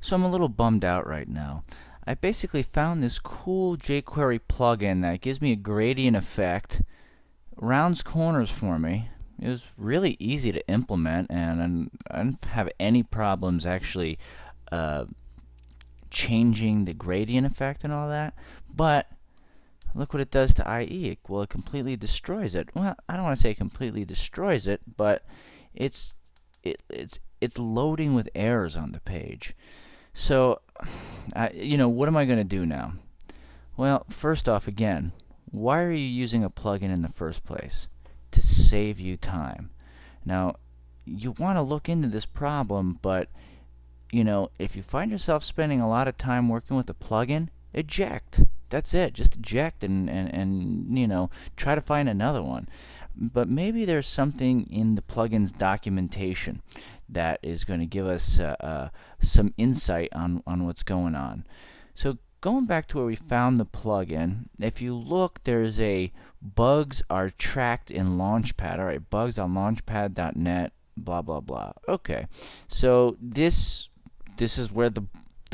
So I'm a little bummed out right now. I basically found this cool jQuery plugin that gives me a gradient effect, rounds corners for me. It was really easy to implement, and I didn't have any problems actually uh, changing the gradient effect and all that. But look what it does to IE. Well, it completely destroys it. Well, I don't want to say completely destroys it, but it's it's loading with errors on the page. So, what am I going to do now? Well, first off, again, why are you using a plugin in the first place? To save you time. Now, you want to look into this problem, but, if you find yourself spending a lot of time working with a plugin, eject. That's it. Just eject and try to find another one. But maybe there's something in the plugin's documentation that is going to give us some insight on what's going on. So going back to where we found the plugin, if you look, there's a bugs are tracked in Launchpad. Alright, bugs.launchpad.net, blah blah blah. Okay, so this is where the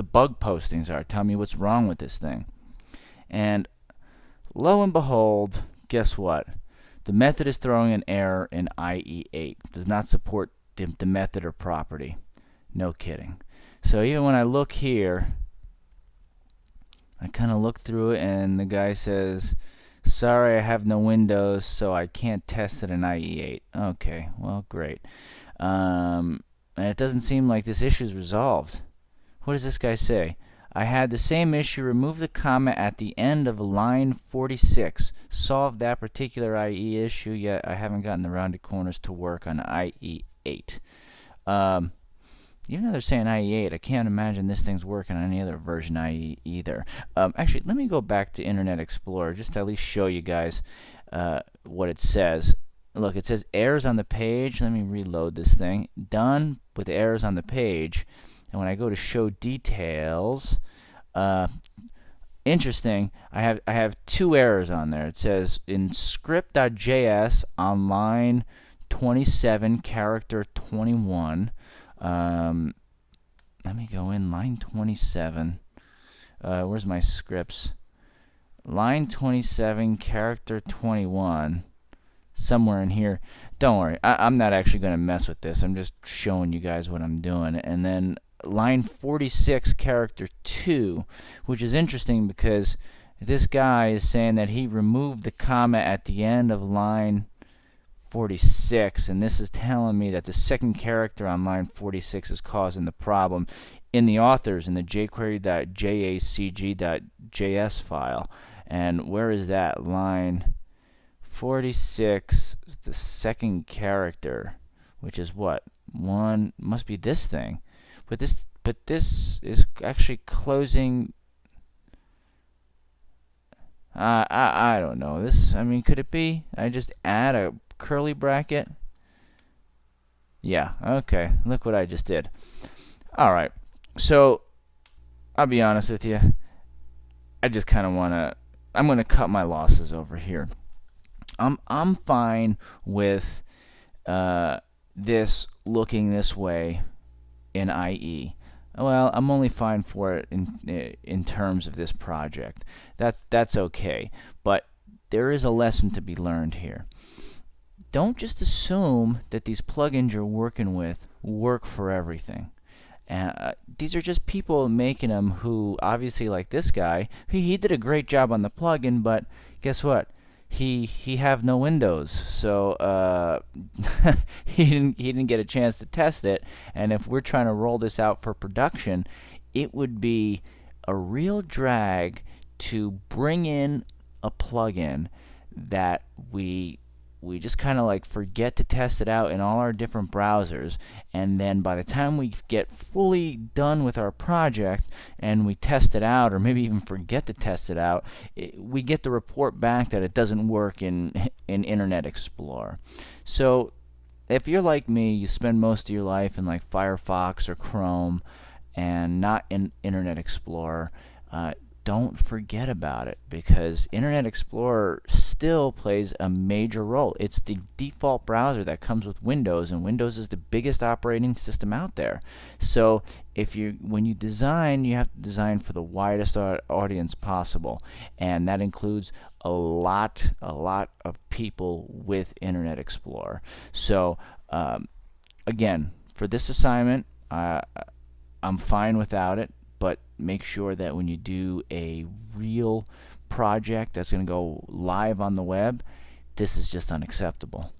bug postings are. Tell me what's wrong with this thing. And lo and behold, guess what? The method is throwing an error in IE8. Does not support the method or property. No kidding. So even when I look here, I kind of look through it and the guy says, sorry, I have no windows, so I can't test it in IE8. Okay, well, great. And it doesn't seem like this issue is resolved. What does this guy say? I had the same issue, remove the comma at the end of line 46. Solved that particular IE issue, yet I haven't gotten the rounded corners to work on IE8. Even though they're saying IE8, I can't imagine this thing's working on any other version IE either. Actually, let me go back to Internet Explorer just to at least show you guys what it says. Look, it says errors on the page. Let me reload this thing. Done with errors on the page. And when I go to show details, interesting, I have two errors on there. It says in script.js on line 27, character 21. Let me go in line 27. Where's my scripts? Line 27, character 21. Somewhere in here. Don't worry, I'm not actually going to mess with this. I'm just showing you guys what I'm doing. And then line 46, character 2, which is interesting because this guy is saying that he removed the comma at the end of line 46, and this is telling me that the second character on line 46 is causing the problem in the authors in the jQuery.jacg.js file. And where is that? Line 46, the second character, which is what? One must be this thing. But this is actually closing. I don't know. This, I mean, could it be? I just add a curly bracket. Yeah. Okay. Look what I just did. All right. So I'll be honest with you. I just kind of wanna. I'm gonna cut my losses over here. I'm fine with this looking this way in IE. Well, I'm only fine for it in terms of this project. That's okay. But there is a lesson to be learned here. Don't just assume that these plugins you're working with work for everything. These are just people making them who, obviously, like this guy, he did a great job on the plugin, but guess what? He have no windows, so he didn't get a chance to test it. And if we're trying to roll this out for production, it would be a real drag to bring in a plugin that we just kind of like forget to test it out in all our different browsers, and then by the time we get fully done with our project and we test it out, or maybe even forget to test it out, we get the report back that it doesn't work in Internet Explorer. So if you're like me, you spend most of your life in like Firefox or Chrome and not in Internet Explorer, don't forget about it, because Internet Explorer still plays a major role. It's the default browser that comes with Windows, and Windows is the biggest operating system out there. So when you design, you have to design for the widest audience possible, and that includes a lot of people with Internet Explorer. So again, for this assignment, I'm fine without it, but make sure that when you do a real project that's going to go live on the web, this is just unacceptable.